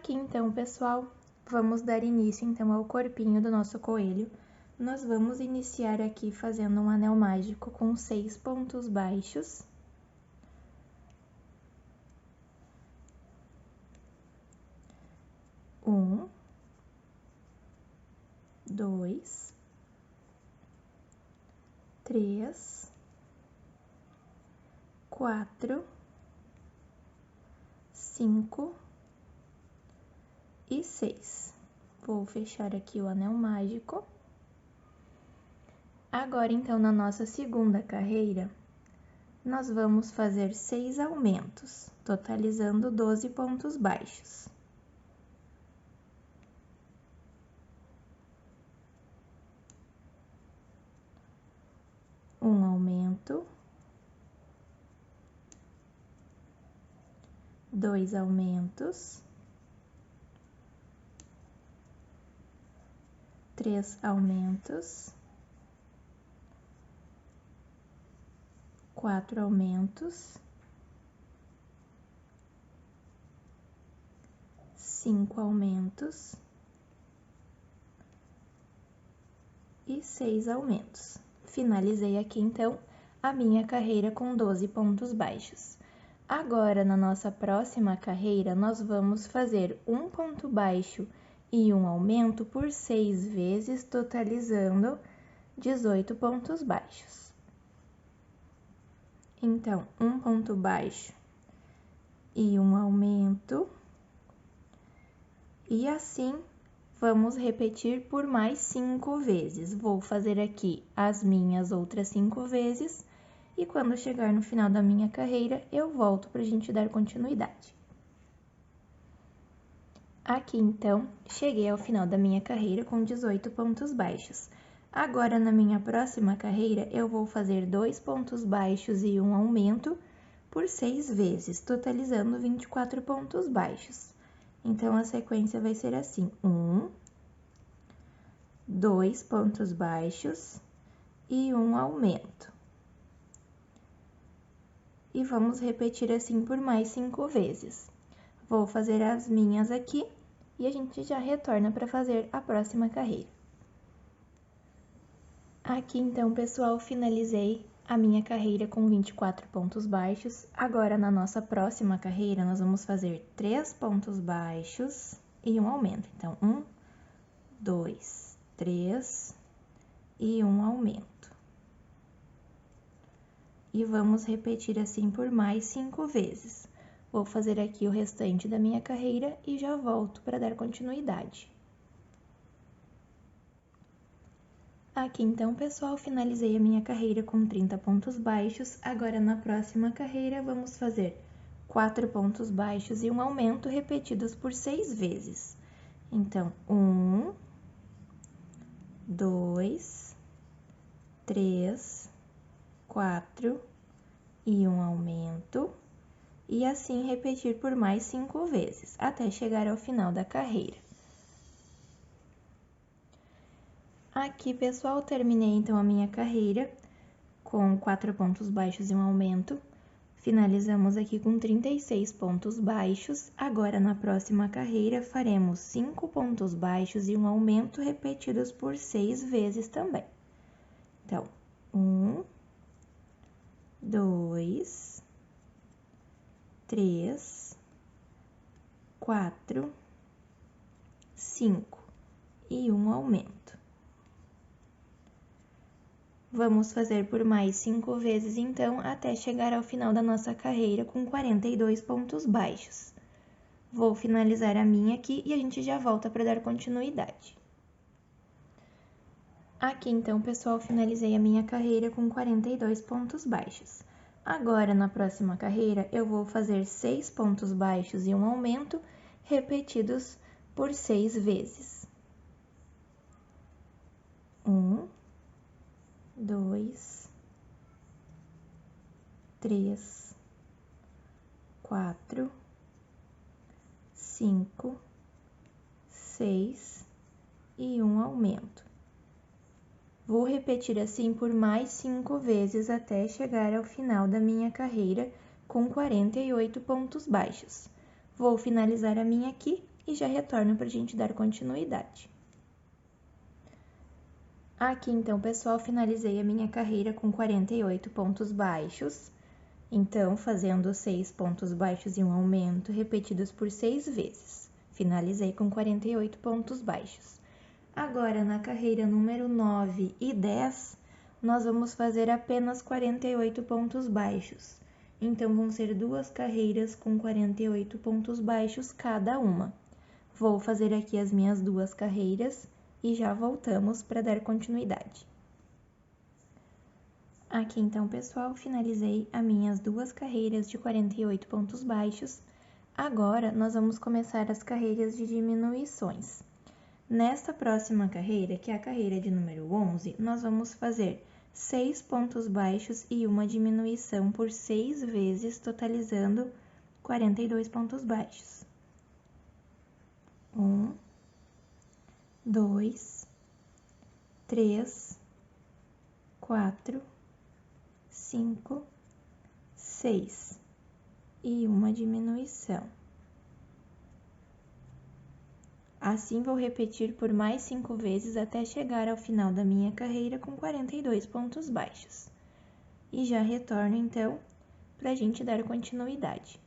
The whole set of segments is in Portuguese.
Aqui então, pessoal, vamos dar início então ao corpinho do nosso coelho. Nós vamos iniciar aqui fazendo um anel mágico com 6 pontos baixos. Um, 2, 3, 4, 5 e 6. Vou fechar aqui o anel mágico. Agora, então, na nossa segunda carreira, nós vamos fazer 6 aumentos, totalizando 12 pontos baixos. Um aumento, 2 aumentos, 3 aumentos, 4 aumentos, 5 aumentos e 6 aumentos. Finalizei aqui, então, a minha carreira com 12 pontos baixos. Agora, na nossa próxima carreira, nós vamos fazer um ponto baixo e um aumento por 6 vezes, totalizando 18 pontos baixos. Então, um ponto baixo e um aumento. E assim, vamos repetir por mais 5 vezes. Vou fazer aqui as minhas outras 5 vezes. E quando chegar no final da minha carreira, eu volto para a gente dar continuidade. Aqui, então, cheguei ao final da minha carreira com 18 pontos baixos. Agora, na minha próxima carreira, eu vou fazer 2 pontos baixos e um aumento por 6 vezes, totalizando 24 pontos baixos. Então, a sequência vai ser assim: 1, 2 pontos baixos e um aumento. E vamos repetir assim por mais 5 vezes. Vou fazer as minhas aqui e a gente já retorna para fazer a próxima carreira. Aqui então, pessoal, finalizei a minha carreira com 24 pontos baixos. Agora, na nossa próxima carreira, nós vamos fazer 3 pontos baixos e um aumento. Então, 1, 2, 3 e um aumento. E vamos repetir assim por mais 5 vezes. Vou fazer aqui o restante da minha carreira e já volto para dar continuidade. Aqui então, pessoal, finalizei a minha carreira com 30 pontos baixos. Agora, na próxima carreira, vamos fazer 4 pontos baixos e um aumento repetidos por 6 vezes. Então, 1, 2, 3, 4 e um aumento, e assim repetir por mais 5 vezes, até chegar ao final da carreira. Aqui, pessoal, terminei então a minha carreira com 4 pontos baixos e um aumento. Finalizamos aqui com 36 pontos baixos. Agora, na próxima carreira, faremos 5 pontos baixos e um aumento repetidos por 6 vezes também. Então, 1, 2, 3, 4, 5 e um aumento. Vamos fazer por mais 5 vezes, então, até chegar ao final da nossa carreira com 42 pontos baixos. Vou finalizar a minha aqui e a gente já volta para dar continuidade. Aqui, então, pessoal, finalizei a minha carreira com 42 pontos baixos. Agora, na próxima carreira, eu vou fazer 6 pontos baixos e um aumento, repetidos por 6 vezes. 1, 2, 3, 4, 5, 6 e um aumento. Vou repetir assim por mais 5 vezes até chegar ao final da minha carreira com 48 pontos baixos. Vou finalizar a minha aqui e já retorno para a gente dar continuidade. Aqui, então, pessoal, finalizei a minha carreira com 48 pontos baixos. Então, fazendo 6 pontos baixos e um aumento, repetidos por 6 vezes. Finalizei com 48 pontos baixos. Agora, na carreira número 9 e 10, nós vamos fazer apenas 48 pontos baixos. Então, vão ser 2 carreiras com 48 pontos baixos cada uma. Vou fazer aqui as minhas 2 carreiras e já voltamos para dar continuidade. Aqui, então, pessoal, finalizei as minhas 2 carreiras de 48 pontos baixos. Agora, nós vamos começar as carreiras de diminuições. Nesta próxima carreira, que é a carreira de número 11, nós vamos fazer 6 pontos baixos e uma diminuição por 6 vezes, totalizando 42 pontos baixos. 1, 2, 3, 4, 5, 6 e uma diminuição. Assim, vou repetir por mais 5 vezes até chegar ao final da minha carreira com 42 pontos baixos. E já retorno, então, para a gente dar continuidade.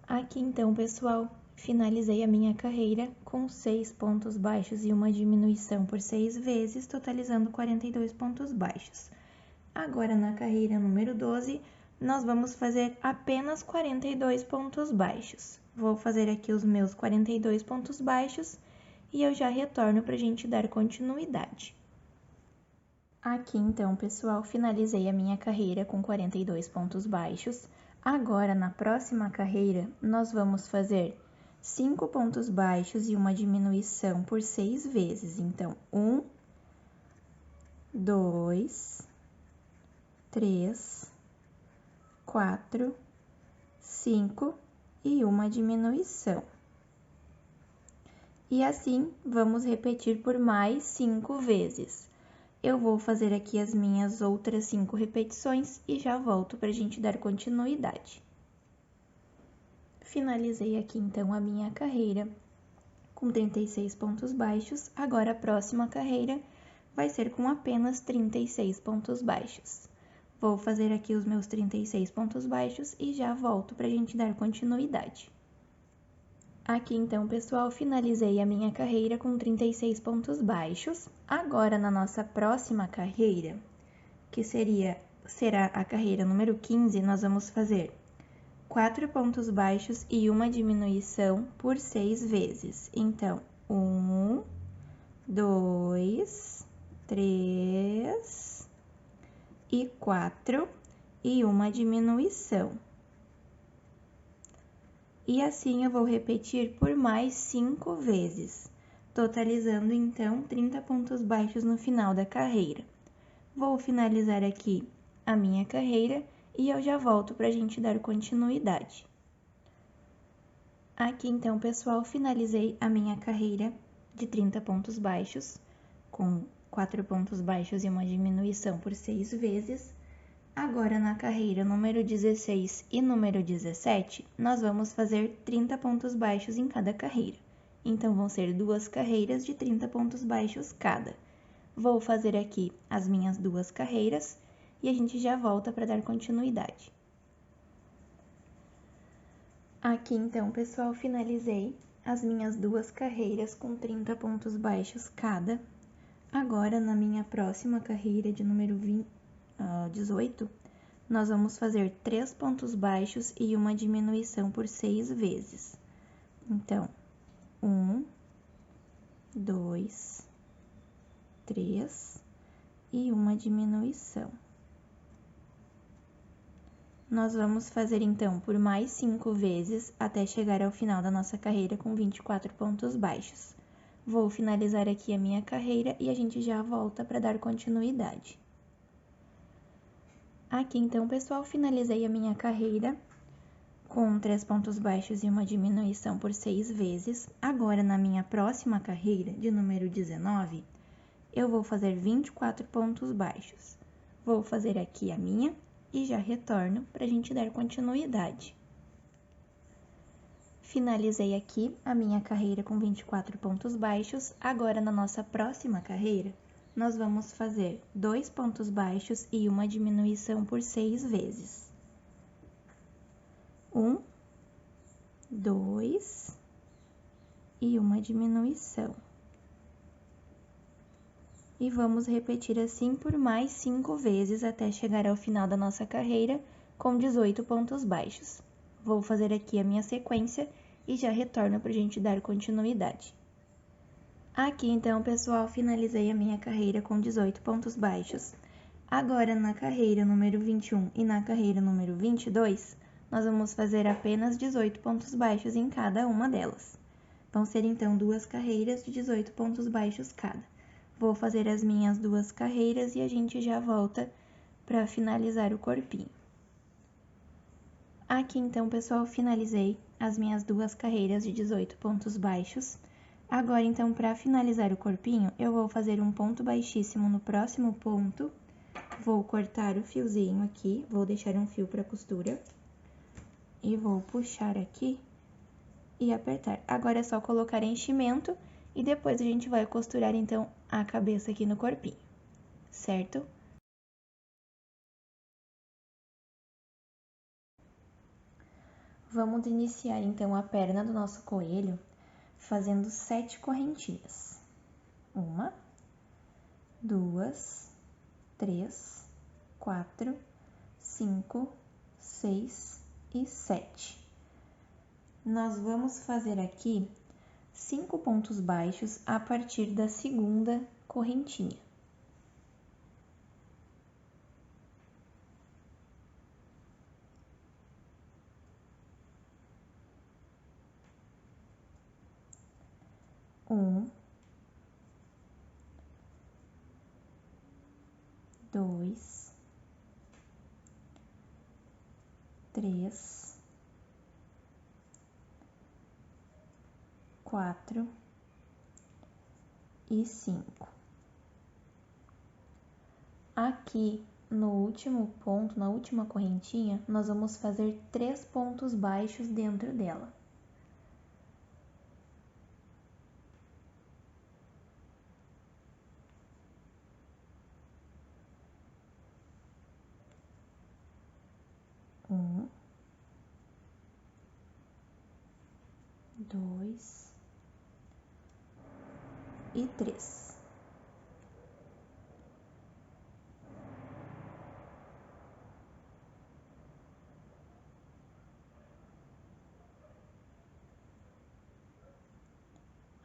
Aqui, então, pessoal, finalizei a minha carreira com 6 pontos baixos e uma diminuição por 6 vezes, totalizando 42 pontos baixos. Agora, na carreira número 12, nós vamos fazer apenas 42 pontos baixos. Vou fazer aqui os meus 42 pontos baixos e eu já retorno para a gente dar continuidade. Aqui, então, pessoal, finalizei a minha carreira com 42 pontos baixos. Agora, na próxima carreira, nós vamos fazer 5 pontos baixos e uma diminuição por 6 vezes. Então, 1, 2, 3, 4, 5 e uma diminuição. E assim, vamos repetir por mais 5 vezes. Eu vou fazer aqui as minhas outras 5 repetições e já volto para a gente dar continuidade. Finalizei aqui, então, a minha carreira com 36 pontos baixos. Agora, a próxima carreira vai ser com apenas 36 pontos baixos. Vou fazer aqui os meus 36 pontos baixos e já volto para a gente dar continuidade. Aqui, então, pessoal, finalizei a minha carreira com 36 pontos baixos. Agora, na nossa próxima carreira, que será a carreira número 15, nós vamos fazer 4 pontos baixos e uma diminuição por 6 vezes. Então, 1, 2, 3 e 4 e uma diminuição. E assim eu vou repetir por mais 5 vezes, totalizando então 30 pontos baixos no final da carreira. Vou finalizar aqui a minha carreira e eu já volto para a gente dar continuidade. Aqui então, pessoal, finalizei a minha carreira de 30 pontos baixos, com 4 pontos baixos e uma diminuição por 6 vezes. Agora, na carreira número 16 e número 17, nós vamos fazer 30 pontos baixos em cada carreira. Então, vão ser 2 carreiras de 30 pontos baixos cada. Vou fazer aqui as minhas 2 carreiras e a gente já volta para dar continuidade. Aqui, então, pessoal, finalizei as minhas 2 carreiras com 30 pontos baixos cada. Agora, na minha próxima carreira de número 18, nós vamos fazer 3 pontos baixos e uma diminuição por 6 vezes. Então, 1, 2, 3 e uma diminuição. Nós vamos fazer, então, por mais 5 vezes até chegar ao final da nossa carreira com 24 pontos baixos. Vou finalizar aqui a minha carreira e a gente já volta para dar continuidade. Aqui, então, pessoal, finalizei a minha carreira com 3 pontos baixos e uma diminuição por 6 vezes. Agora, na minha próxima carreira, de número 19, eu vou fazer 24 pontos baixos. Vou fazer aqui a minha e já retorno para a gente dar continuidade. Finalizei aqui a minha carreira com 24 pontos baixos. Agora, na nossa próxima carreira, nós vamos fazer 2 pontos baixos e uma diminuição por 6 vezes. 1, 2 e uma diminuição. E vamos repetir assim por mais 5 vezes até chegar ao final da nossa carreira com 18 pontos baixos. Vou fazer aqui a minha sequência e já retorno para a gente dar continuidade. Aqui então, pessoal, finalizei a minha carreira com 18 pontos baixos. Agora, na carreira número 21 e na carreira número 22, nós vamos fazer apenas 18 pontos baixos em cada uma delas. Vão ser então 2 carreiras de 18 pontos baixos cada. Vou fazer as minhas 2 carreiras e a gente já volta para finalizar o corpinho. Aqui então, pessoal, finalizei as minhas 2 carreiras de 18 pontos baixos. Agora, então, para finalizar o corpinho, eu vou fazer um ponto baixíssimo no próximo ponto. Vou cortar o fiozinho aqui, vou deixar um fio para costura. E vou puxar aqui e apertar. Agora é só colocar enchimento e depois a gente vai costurar, então, a cabeça aqui no corpinho, certo? Vamos iniciar, então, a perna do nosso coelho fazendo 7 correntinhas. 1, 2, 3, 4, 5, 6 e 7. Nós vamos fazer aqui 5 pontos baixos a partir da segunda correntinha. Um, 2, 3, 4 e 5. Aqui no último ponto, na última correntinha, nós vamos fazer 3 pontos baixos dentro dela. Um, 2 e 3.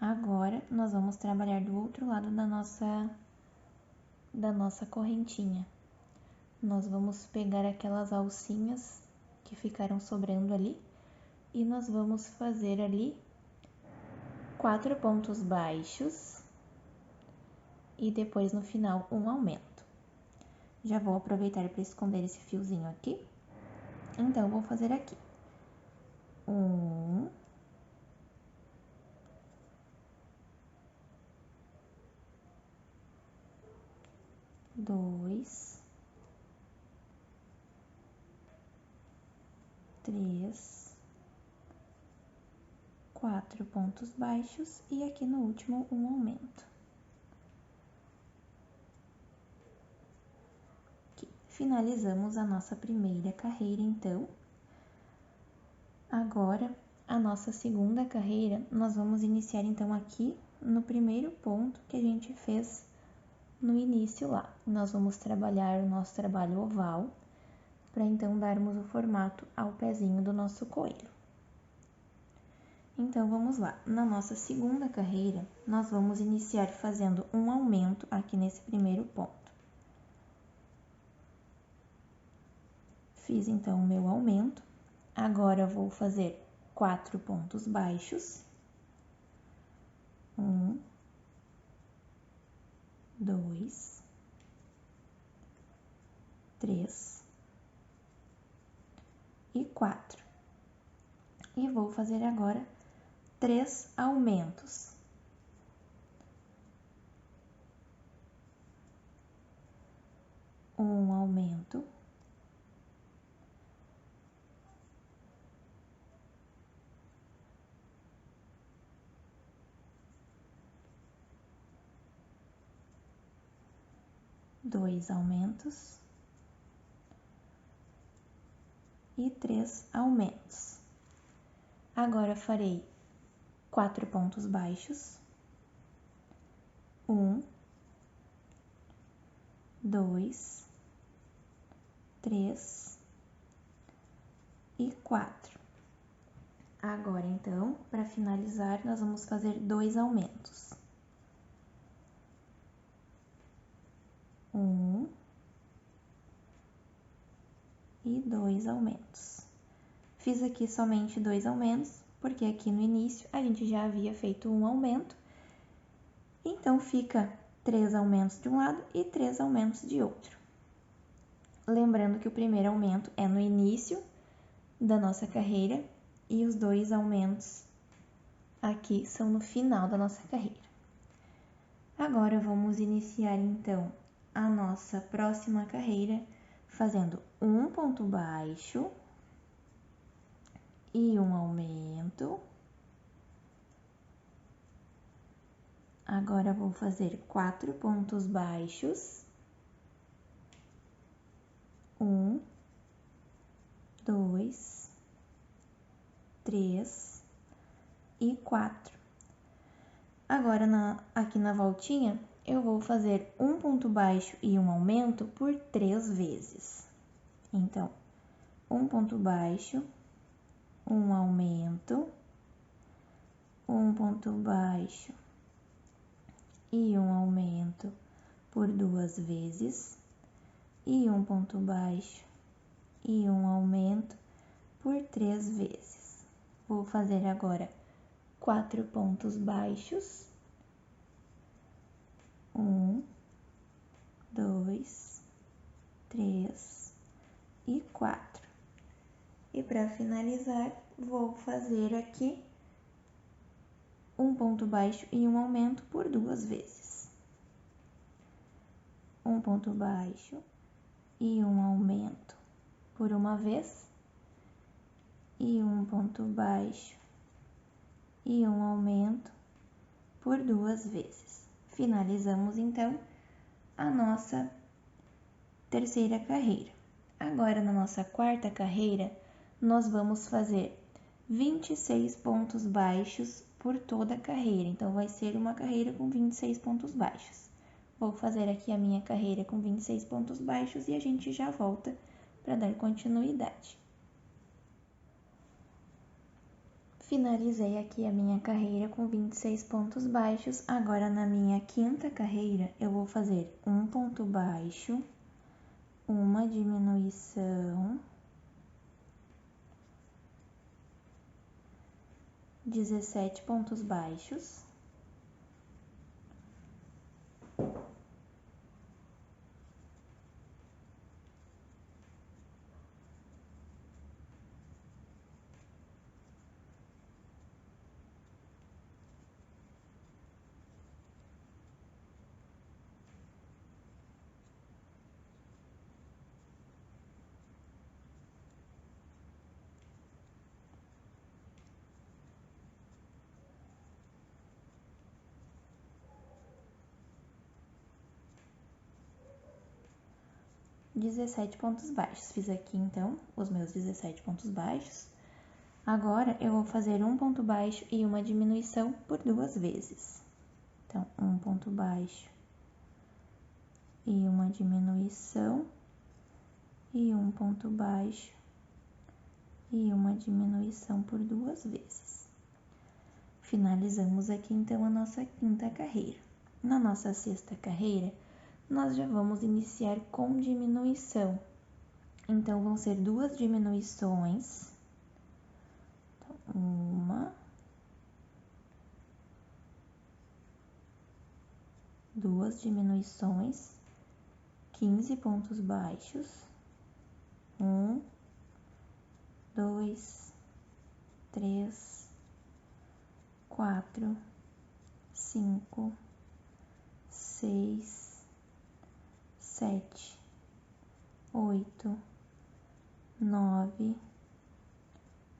Agora, nós vamos trabalhar do outro lado da nossa correntinha. Nós vamos pegar aquelas alcinhas que ficaram sobrando ali e nós vamos fazer ali 4 pontos baixos e depois no final um aumento. Já vou aproveitar para esconder esse fiozinho aqui. Então, vou fazer aqui. 1, 2, 3, 4 pontos baixos e aqui no último um aumento. Aqui. Finalizamos a nossa primeira carreira, então. Agora, a nossa segunda carreira, nós vamos iniciar então aqui no primeiro ponto que a gente fez no início lá. Nós vamos trabalhar o nosso trabalho oval, para então darmos o formato ao pezinho do nosso coelho. Então, vamos lá. Na nossa segunda carreira, nós vamos iniciar fazendo um aumento aqui nesse primeiro ponto. Fiz, então, o meu aumento. Agora, vou fazer 4 pontos baixos. 1, 2, 3 e 4. E vou fazer agora 3 aumentos. Um aumento. 2 aumentos e 3 aumentos. Agora farei 4 pontos baixos, 1, 2, 3 e 4. Agora, então, para finalizar, nós vamos fazer 2 aumentos. 1 e 2 aumentos. Fiz aqui somente 2 aumentos, porque aqui no início a gente já havia feito um aumento, então fica 3 aumentos de um lado e 3 aumentos de outro. Lembrando que o primeiro aumento é no início da nossa carreira e os 2 aumentos aqui são no final da nossa carreira. Agora vamos iniciar então a nossa próxima carreira fazendo um ponto baixo e um aumento. Agora vou fazer 4 pontos baixos, 1, 2, 3 e 4. Agora, aqui na voltinha, eu vou fazer um ponto baixo e um aumento por 3 vezes. Então, um ponto baixo, um aumento, um ponto baixo e um aumento por 2 vezes, e um ponto baixo e um aumento por 3 vezes. Vou fazer agora 4 pontos baixos, 1, 2, 3 e 4. E para finalizar, vou fazer aqui um ponto baixo e um aumento por 2 vezes. Um ponto baixo e um aumento por uma vez, e um ponto baixo e um aumento por 2 vezes. Finalizamos então a nossa terceira carreira. Agora, na nossa quarta carreira, nós vamos fazer 26 pontos baixos por toda a carreira. Então, vai ser uma carreira com 26 pontos baixos. Vou fazer aqui a minha carreira com 26 pontos baixos e a gente já volta para dar continuidade. Finalizei aqui a minha carreira com 26 pontos baixos. Agora, na minha quinta carreira, eu vou fazer um ponto baixo, uma diminuição, 17 pontos baixos, ,17 pontos baixos. Fiz aqui então os meus 17 pontos baixos. Agora eu vou fazer um ponto baixo e uma diminuição por 2 vezes. Então, um ponto baixo e uma diminuição, e um ponto baixo e uma diminuição por 2 vezes. Finalizamos aqui então a nossa quinta carreira. Na nossa sexta carreira, nós já vamos iniciar com diminuição. Então, vão ser 2 diminuições. Então, uma, 2 diminuições, 15 pontos baixos, 1, 2, 3, 4, 5, 6, 7, 8, 9,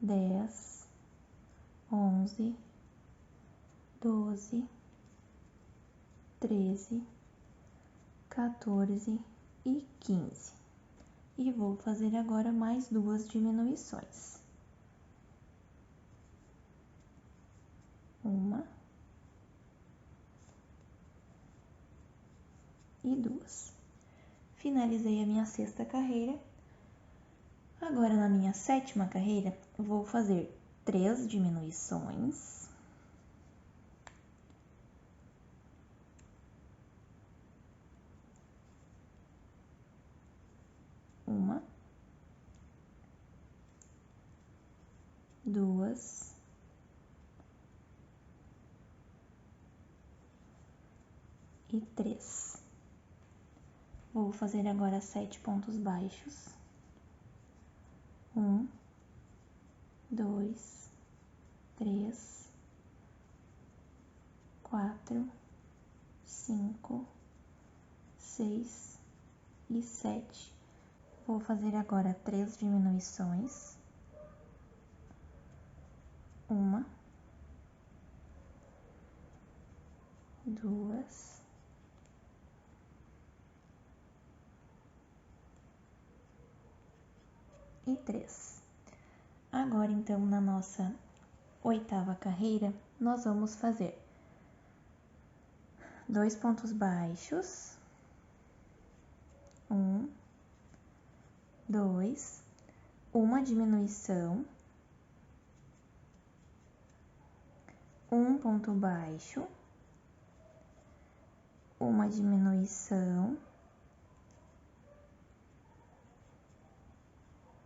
10, 11, 12, 13, 14 e 15. E vou fazer agora mais 2 diminuições. Uma e 2. Finalizei a minha 6ª carreira. Agora, na minha 7ª carreira, vou fazer 3 diminuições. Uma, 2 e 3. Vou fazer agora 7 pontos baixos. 1, 2, 3, 4, 5, 6 e 7. Vou fazer agora 3 diminuições. Uma, 2 e 3. Agora, então, na nossa 8ª carreira, nós vamos fazer 2 pontos baixos, 1, 2, uma diminuição, 1 ponto baixo, uma diminuição,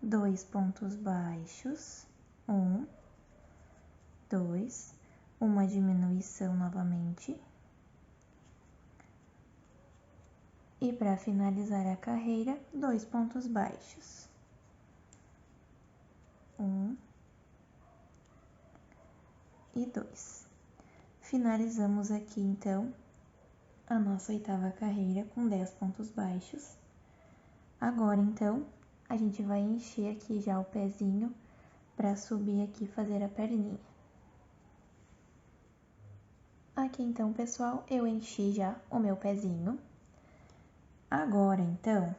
2 pontos baixos, 1, 2, uma diminuição novamente. E para finalizar a carreira, 2 pontos baixos. 1 e 2. Finalizamos aqui, então, a nossa 8ª carreira com 10 pontos baixos. Agora, então, a gente vai encher aqui já o pezinho para subir aqui e fazer a perninha. Aqui, então, pessoal, eu enchi já o meu pezinho. Agora, então,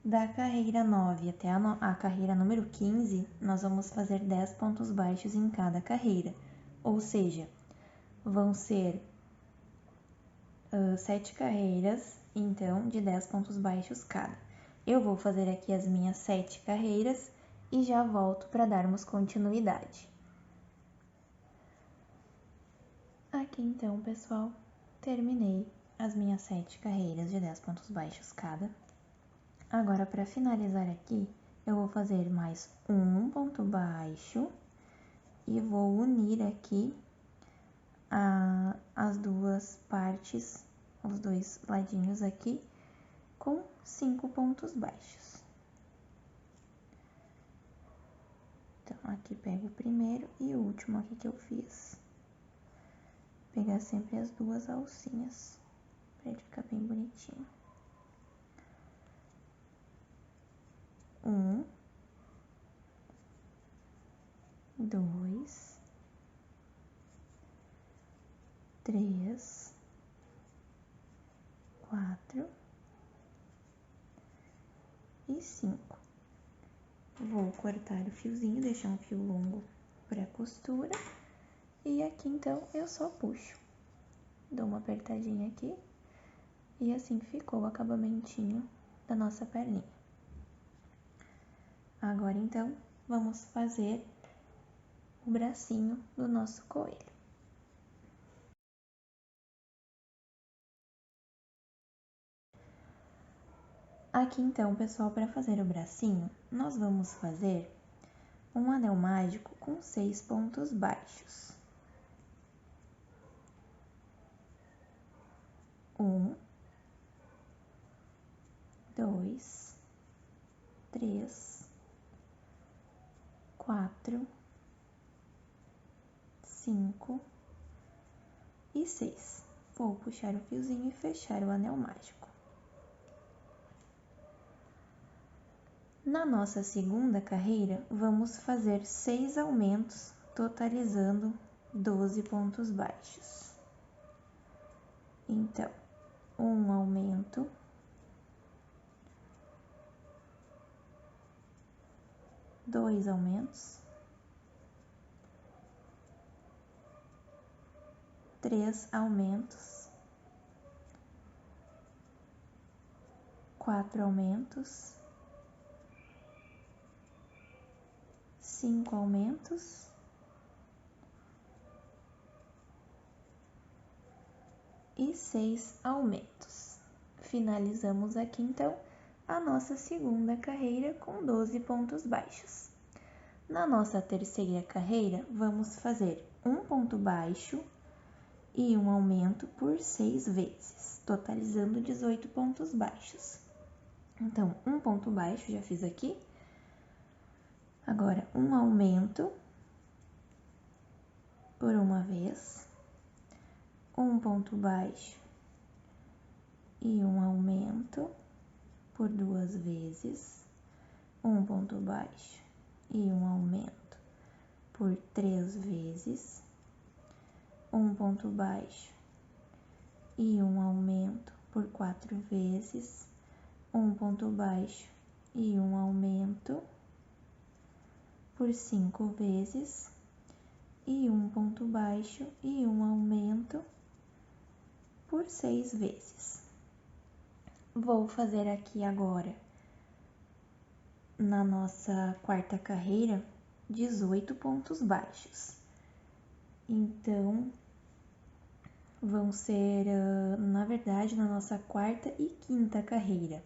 da carreira 9 até a carreira número 15, nós vamos fazer 10 pontos baixos em cada carreira. Ou seja, vão ser 7 carreiras, então, de 10 pontos baixos cada. Eu vou fazer aqui as minhas 7 carreiras e já volto para darmos continuidade. Aqui, então, pessoal, terminei as minhas 7 carreiras de 10 pontos baixos cada. Agora, para finalizar aqui, eu vou fazer mais um ponto baixo e vou unir aqui as duas partes, os dois ladinhos aqui, com 5 pontos baixos. Então, aqui pego o primeiro e o último aqui que eu fiz. Pegar sempre as duas alcinhas, para ele ficar bem bonitinho. 1, 2, 3, 4 e 5. Vou cortar o fiozinho, deixar um fio longo para costura. E aqui, então, eu só puxo. Dou uma apertadinha aqui. E assim ficou o acabamentinho da nossa perninha. Agora, então, vamos fazer o bracinho do nosso coelho. Aqui, então, pessoal, para fazer o bracinho, nós vamos fazer um anel mágico com 6 pontos baixos. 1, 2, 3, 4, 5 e 6. Vou puxar o fiozinho e fechar o anel mágico. Na nossa segunda carreira, vamos fazer 6 aumentos, totalizando 12 pontos baixos. Então, um aumento, 2 aumentos, 3 aumentos, 4 aumentos, 5 aumentos e 6 aumentos. Finalizamos aqui então a nossa segunda carreira com 12 pontos baixos. Na nossa terceira carreira, vamos fazer um ponto baixo e um aumento por 6 vezes, totalizando 18 pontos baixos. Então, um ponto baixo, já fiz aqui. Agora, um aumento por uma vez, um ponto baixo e um aumento por 2 vezes, um ponto baixo e um aumento por 3 vezes, um ponto baixo e um aumento por 4 vezes, um ponto baixo e um aumento por 5 vezes, e um ponto baixo e um aumento por 6 vezes. Vou fazer aqui agora, na nossa quarta carreira, 18 pontos baixos. Então, vão ser, na verdade, na nossa quarta e quinta carreira.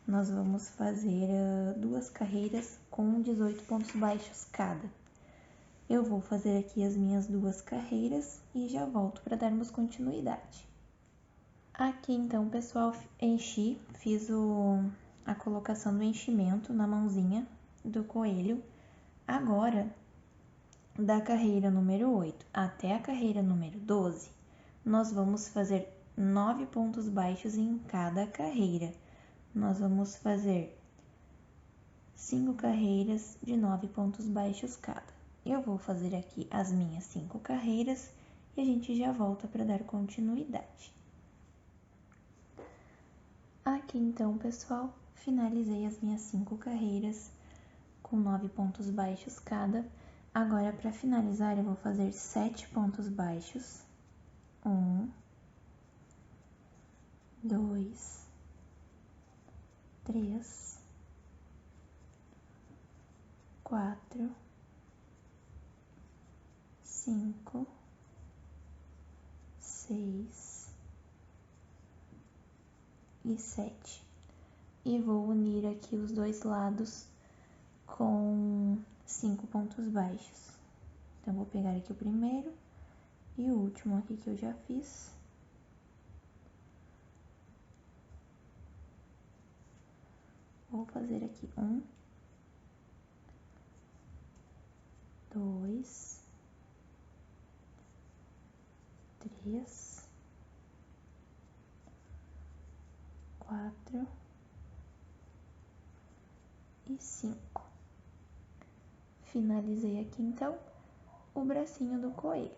Nós vamos fazer 2 carreiras com 18 pontos baixos cada. Eu vou fazer aqui as minhas 2 carreiras e já volto para darmos continuidade. Aqui então, pessoal, fiz a colocação do enchimento na mãozinha do coelho. Agora, da carreira número 8 até a carreira número 12, nós vamos fazer 9 pontos baixos em cada carreira. Nós vamos fazer 5 carreiras de 9 pontos baixos cada. Eu vou fazer aqui as minhas 5 carreiras e a gente já volta para dar continuidade. Aqui então, pessoal, finalizei as minhas 5 carreiras com 9 pontos baixos cada. Agora, para finalizar, eu vou fazer 7 pontos baixos. 1, 2, 3, 4, 5, 6 e 7. E vou unir aqui os dois lados com 5 pontos baixos. Então, vou pegar aqui o primeiro e o último aqui que eu já fiz. Vou fazer aqui 1, 2, 3, 4 e 5. Finalizei aqui então o bracinho do coelho.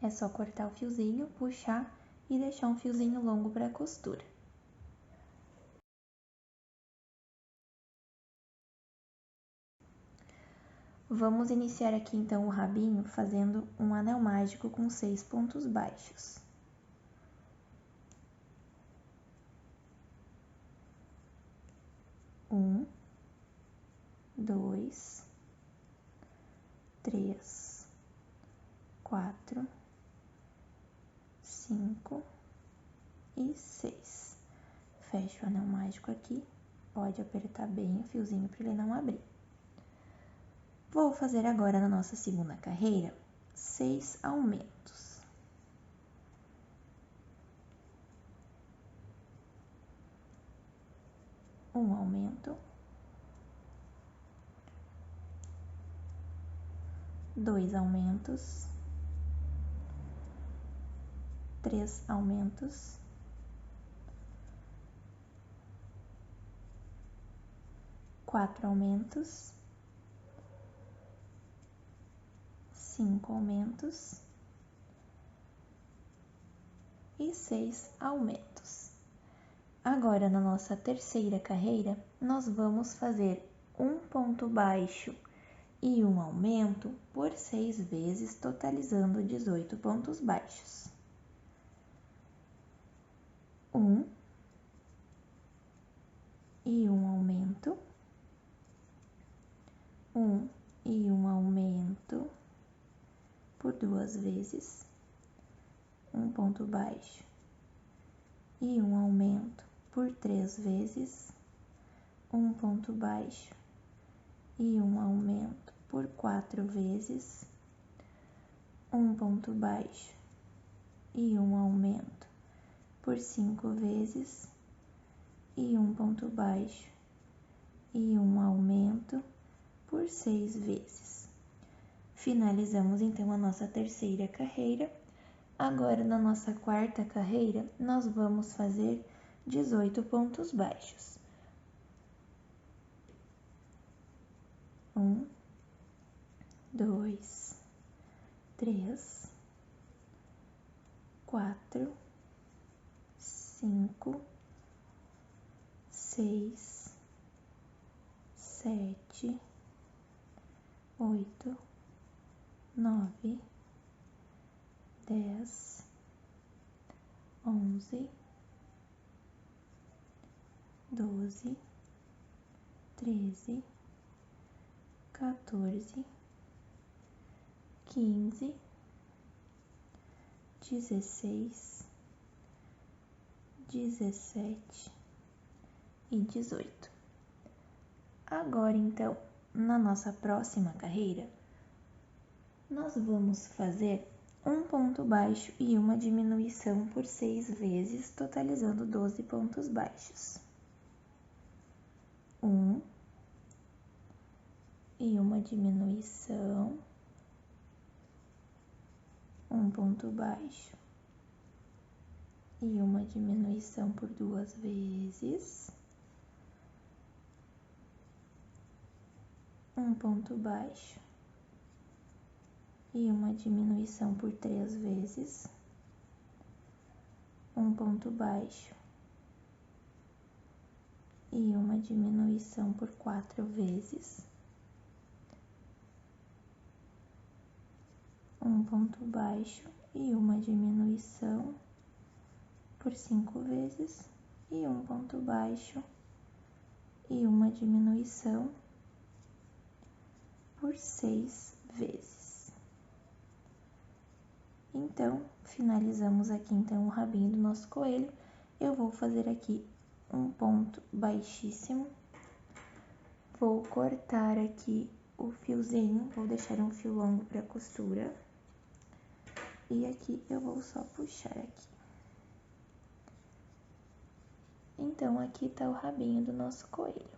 É só cortar o fiozinho, puxar e deixar um fiozinho longo para a costura. Vamos iniciar aqui então o rabinho fazendo um anel mágico com 6 pontos baixos. Um, 2, 3, 4, 5 e 6. Fecho o anel mágico aqui, pode apertar bem o fiozinho para ele não abrir. Vou fazer agora na nossa segunda carreira 6 aumentos. Um aumento, 2 aumentos, 3 aumentos, 4 aumentos, 5 aumentos e 6 aumentos. Agora, na nossa terceira carreira, nós vamos fazer um ponto baixo e um aumento por 6 vezes, totalizando 18 pontos baixos. 1 e um aumento, 1 e um aumento por 2 vezes, um ponto baixo e um aumento por 3 vezes, um ponto baixo e um aumento por 4 vezes, um ponto baixo e um aumento por 5 vezes, e um ponto baixo e um aumento por 6 vezes. Finalizamos então a nossa terceira carreira. Agora, na nossa quarta carreira, nós vamos fazer 18 pontos baixos. 1, 2, 3, 4, 5, 6, 7, 8, 9, 10, 11, 12, 13, 14, 15, 16, 17 e 18. Agora, então, na nossa próxima carreira, nós vamos fazer um ponto baixo e uma diminuição por 6 vezes, totalizando 12 pontos baixos. 1 e uma diminuição, um ponto baixo e uma diminuição por 2 vezes, um ponto baixo e uma diminuição por 3 vezes, um ponto baixo e uma diminuição por 4 vezes, um ponto baixo e uma diminuição por 5 vezes, e um ponto baixo e uma diminuição por 6 vezes. Então, finalizamos aqui então o rabinho do nosso coelho. Eu vou fazer aqui um ponto baixíssimo, vou cortar aqui o fiozinho, vou deixar um fio longo para costura, e aqui eu vou só puxar aqui. Então, aqui tá o rabinho do nosso coelho.